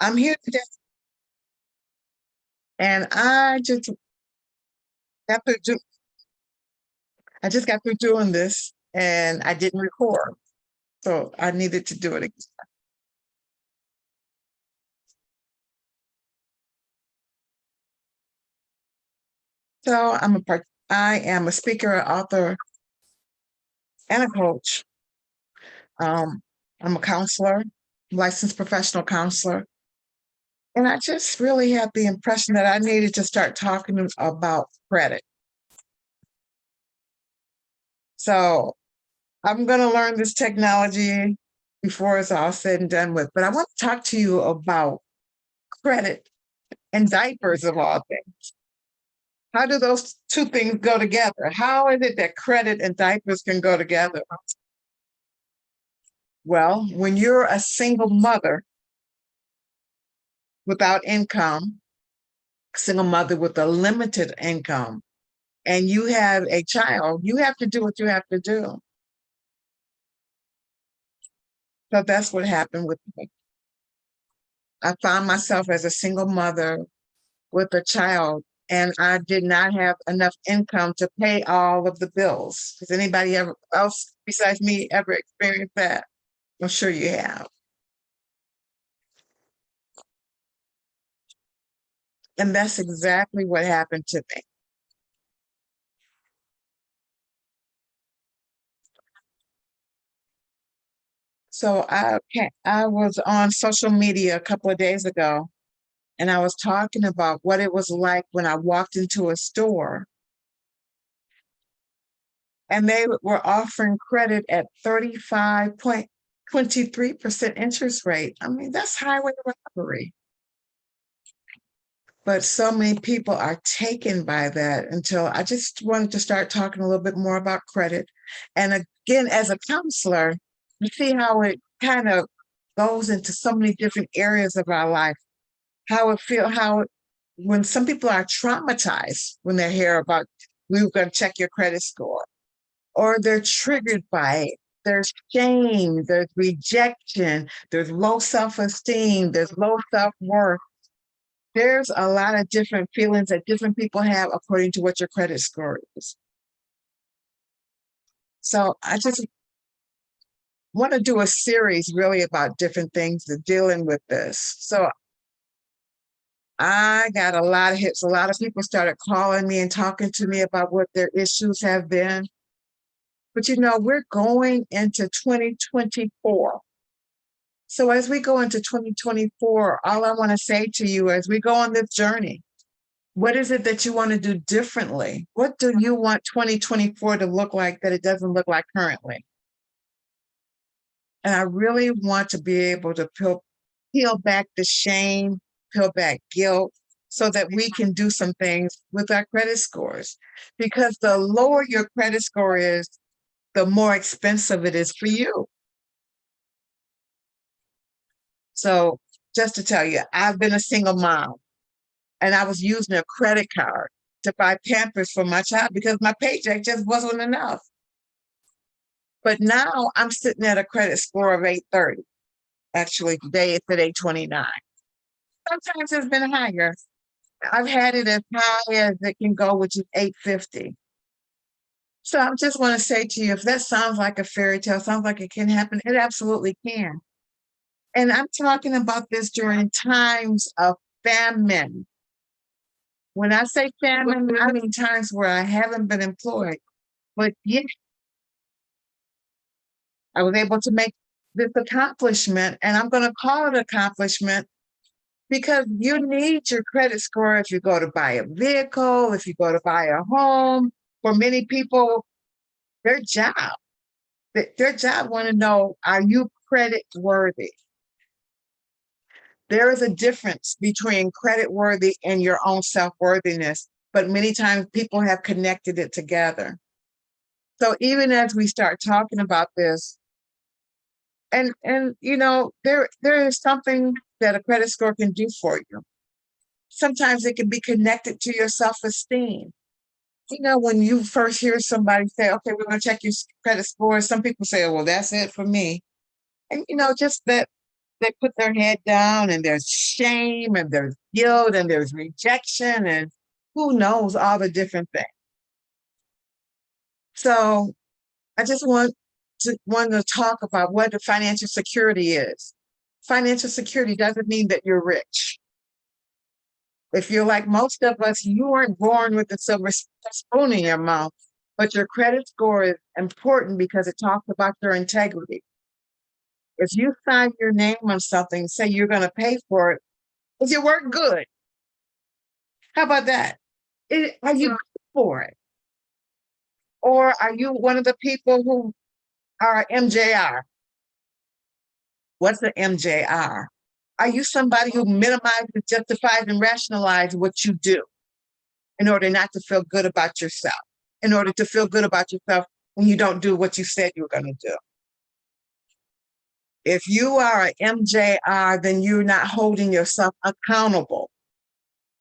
I'm here today, and got through do, I just got through doing this, and I didn't record, so I needed to do it again. So I am a speaker, author, and a coach. I'm a counselor, licensed professional counselor, and I just really had the impression that I needed to start talking about credit. So I'm going to learn this technology before it's all said and done with. But I want to talk to you about credit and diapers of all things. How do those two things go together? How is it that credit and diapers can go together? Well, when you're a single mother without income, single mother with a limited income, and you have a child, you have to do what you have to do. So that's what happened with me. I found myself as a single mother with a child, and I did not have enough income to pay all of the bills. Has anybody else besides me ever experienced that? I'm sure you have. And that's exactly what happened to me. So I was on social media a couple of days ago, and I was talking about what it was like when I walked into a store and they were offering credit at 35.23% interest rate. I mean, that's highway robbery. But so many people are taken by that until I just wanted to start talking a little bit more about credit. And again, as a counselor, you see how it kind of goes into so many different areas of our life, when some people are traumatized when they hear about, we were going to check your credit score, or they're triggered by it. There's shame, there's rejection, there's low self-esteem, there's low self-worth. There's a lot of different feelings that different people have according to what your credit score is. So I just want to do a series really about different things that dealing with this. So I got a lot of hits. A lot of people started calling me and talking to me about what their issues have been. But we're going into 2024. So as we go into 2024, all I want to say to you as we go on this journey, what is it that you want to do differently? What do you want 2024 to look like that it doesn't look like currently? And I really want to be able to peel back the shame, peel back guilt, so that we can do some things with our credit scores. Because the lower your credit score is, the more expensive it is for you. So just to tell you, I've been a single mom, and I was using a credit card to buy Pampers for my child because my paycheck just wasn't enough. But now I'm sitting at a credit score of 830. Actually, today it's at 829. Sometimes it's been higher. I've had it as high as it can go, which is 850. So I just want to say to you, if that sounds like a fairy tale, sounds like it can happen, it absolutely can. And I'm talking about this during times of famine. When I say famine, I mean times where I haven't been employed, but yet I was able to make this accomplishment, and I'm going to call it accomplishment because you need your credit score if you go to buy a vehicle, if you go to buy a home. For many people, their job want to know, are you credit worthy? There is a difference between credit worthy and your own self-worthiness, but many times people have connected it together. So even as we start talking about this, and there is something that a credit score can do for you. Sometimes it can be connected to your self-esteem. When you first hear somebody say, okay, we're going to check your credit score, some people say, oh, well, that's it for me. And just that they put their head down, and there's shame, and there's guilt, and there's rejection, and who knows all the different things. So I just want to talk about what the financial security is. Financial security doesn't mean that you're rich. If you're like most of us, you weren't born with a silver spoon in your mouth, but your credit score is important because it talks about your integrity. If you sign your name on something, say you're going to pay for it, is your work good? How about that? Are you good for it? Or are you one of the people who are MJR? What's the MJR? Are you somebody who minimizes, justifies, and rationalizes what you do in order not to feel good about yourself, in order to feel good about yourself when you don't do what you said you were going to do? If you are an MJR, then you're not holding yourself accountable.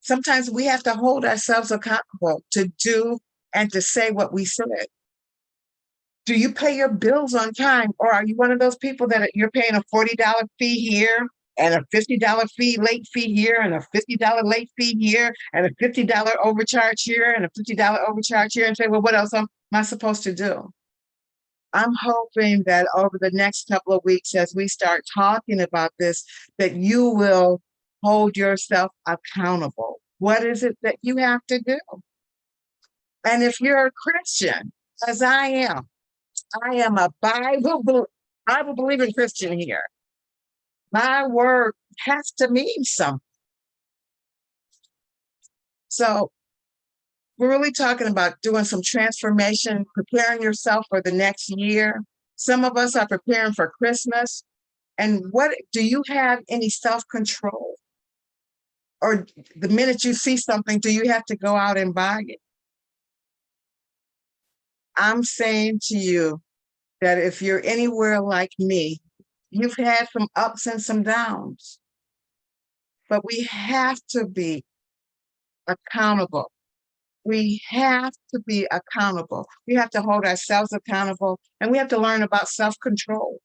Sometimes we have to hold ourselves accountable to do and to say what we said. Do you pay your bills on time? Or are you one of those people that you're paying a $40 fee here and a $50 late fee here and a $50 late fee here and a $50 overcharge here and a $50 overcharge here, and say, well, what else am I supposed to do? I'm hoping that over the next couple of weeks, as we start talking about this, that you will hold yourself accountable. What is it that you have to do? And if you're a Christian, as I am a Bible believing Christian here. My word has to mean something. So we're really talking about doing some transformation, preparing yourself for the next year. Some of us are preparing for Christmas. And what do you have any self-control? Or the minute you see something, do you have to go out and buy it? I'm saying to you that if you're anywhere like me, you've had some ups and some downs, but we have to be accountable. We have to be accountable. We have to hold ourselves accountable, and we have to learn about self-control.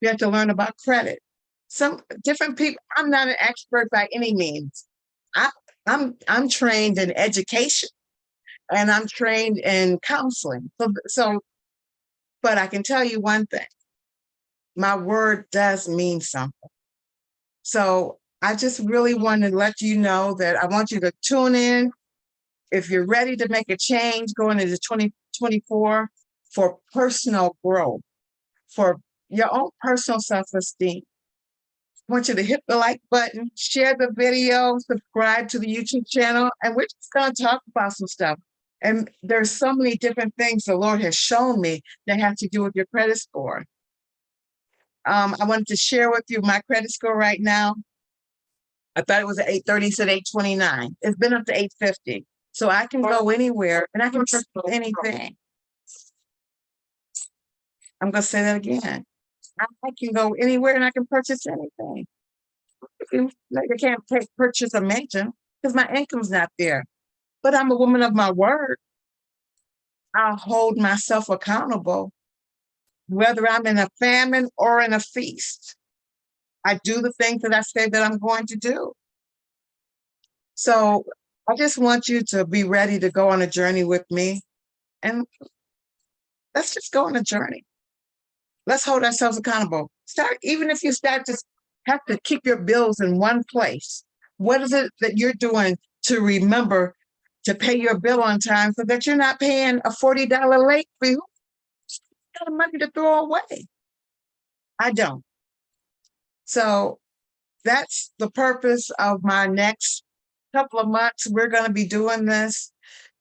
We have to learn about credit. Some different people, I'm not an expert by any means. I'm trained in education, and I'm trained in counseling. But I can tell you one thing. My word does mean something. So I just really want to let you know that I want you to tune in. If you're ready to make a change going into 2024 for personal growth, for your own personal self-esteem, I want you to hit the like button, share the video, subscribe to the YouTube channel, and we're just going to talk about some stuff. And there's so many different things the Lord has shown me that have to do with your credit score. I wanted to share with you my credit score right now. I thought it was at 830, it said 829. It's been up to 850. So I can go anywhere and I can purchase anything. I'm going to say that again. I can go anywhere and I can purchase anything. I can't purchase a mansion because my income's not there. But I'm a woman of my word. I'll hold myself accountable, whether I'm in a famine or in a feast. I do the things that I say that I'm going to do. So I just want you to be ready to go on a journey with me. And let's just go on a journey. Let's hold ourselves accountable. Even if you start to have to keep your bills in one place. What is it that you're doing to remember to pay your bill on time so that you're not paying a $40 late fee? Who's got money to throw away? I don't. So that's the purpose of my next couple of months. We're going to be doing this.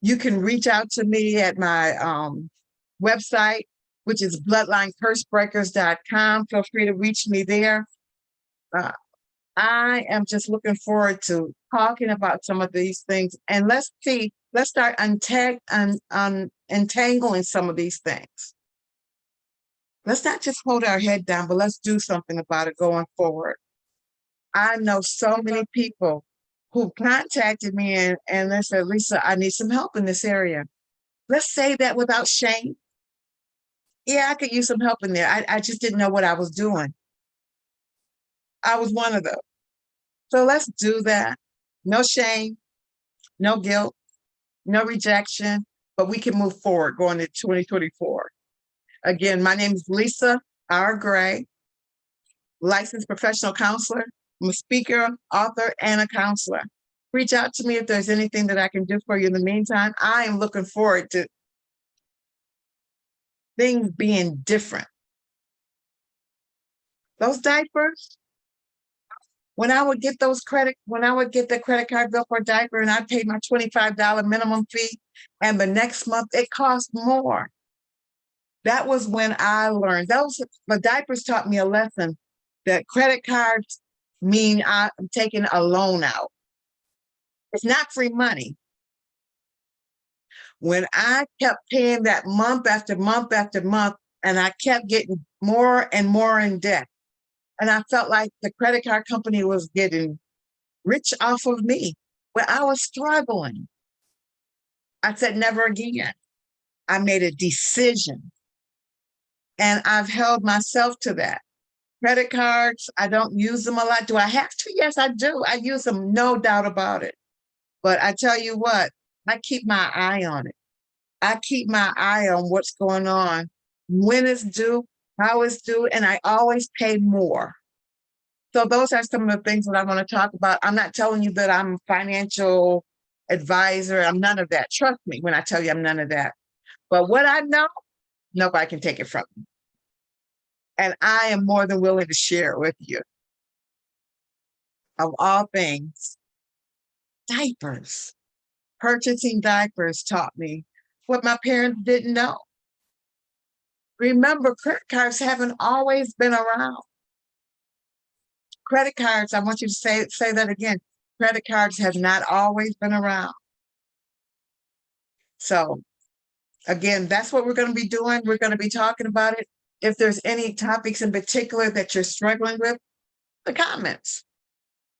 You can reach out to me at my website, which is bloodlinecurseBreakers.com. Feel free to reach me there. I am just looking forward to talking about some of these things. And let's start untangling some of these things. Let's not just hold our head down, but let's do something about it going forward. I know so many people who contacted me and they said, Lisa, I need some help in this area. Let's say that without shame. Yeah, I could use some help in there. I just didn't know what I was doing. I was one of those. So let's do that. No shame, no guilt, no rejection, but we can move forward going to 2024. Again, my name is Lisa R. Gray, licensed professional counselor. I'm a speaker, author, and a counselor. Reach out to me if there's anything that I can do for you. In the meantime, I am looking forward to things being different. Those diapers, when I would get the credit card bill for a diaper and I paid my $25 minimum fee, and the next month it cost more. That was when I learned the diapers taught me a lesson that credit cards mean I'm taking a loan out. It's not free money. When I kept paying that month after month after month, and I kept getting more and more in debt, and I felt like the credit card company was getting rich off of me when I was struggling. I said, never again. I made a decision, and I've held myself to that. Credit cards, I don't use them a lot. Do I have to? Yes, I do. I use them, no doubt about it. But I tell you what, I keep my eye on it. I keep my eye on what's going on, when it's due, how it's due, and I always pay more. So those are some of the things that I want to talk about. I'm not telling you that I'm a financial advisor. I'm none of that. Trust me when I tell you I'm none of that. But what I know, nobody can take it from me. And I am more than willing to share it with you. Of all things, diapers. Purchasing diapers taught me what my parents didn't know. Remember, credit cards haven't always been around. Credit cards, I want you to say that again. Credit cards have not always been around. So again, that's what we're going to be doing. We're going to be talking about it. If there's any topics in particular that you're struggling with, the comments.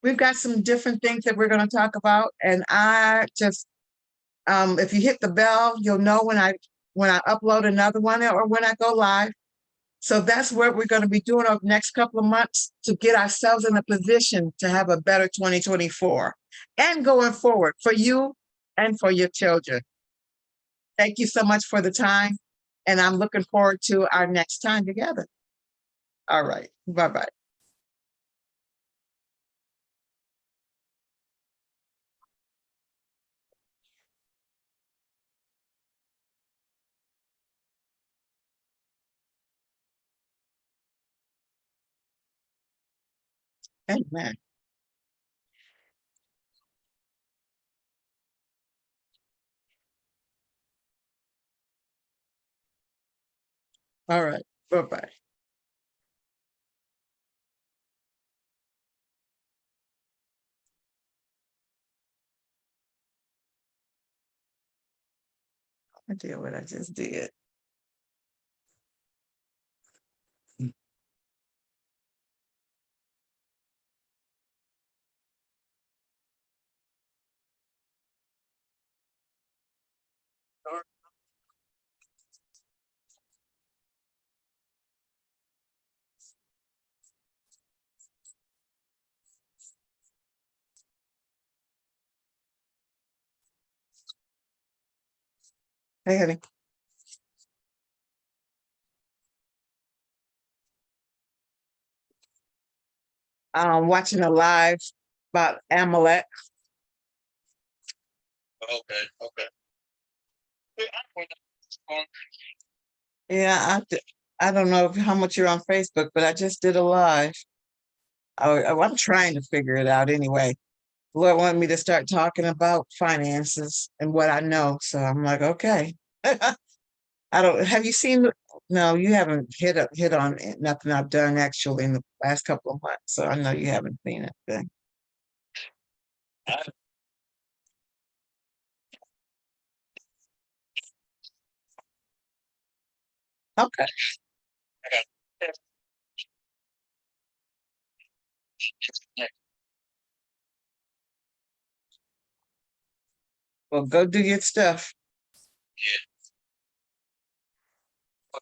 We've got some different things that we're going to talk about. And I just, if you hit the bell, you'll know when I upload another one or when I go live. So that's what we're going to be doing over the next couple of months to get ourselves in a position to have a better 2024 and going forward for you and for your children. Thank you so much for the time. And I'm looking forward to our next time together. All right. Bye-bye. Amen. All right. Bye-bye. I did what I just did. Hey, honey. Watching a live about Amalek. Okay. Okay. Yeah, I don't know how much you're on Facebook, but I just did a live. I'm trying to figure it out anyway. Lord wanted me to start talking about finances and what I know. So I'm like, okay. I don't have you seen no, you haven't hit on nothing I've done actually in the last couple of months. So I know you haven't seen it. Okay. Well, go do your stuff.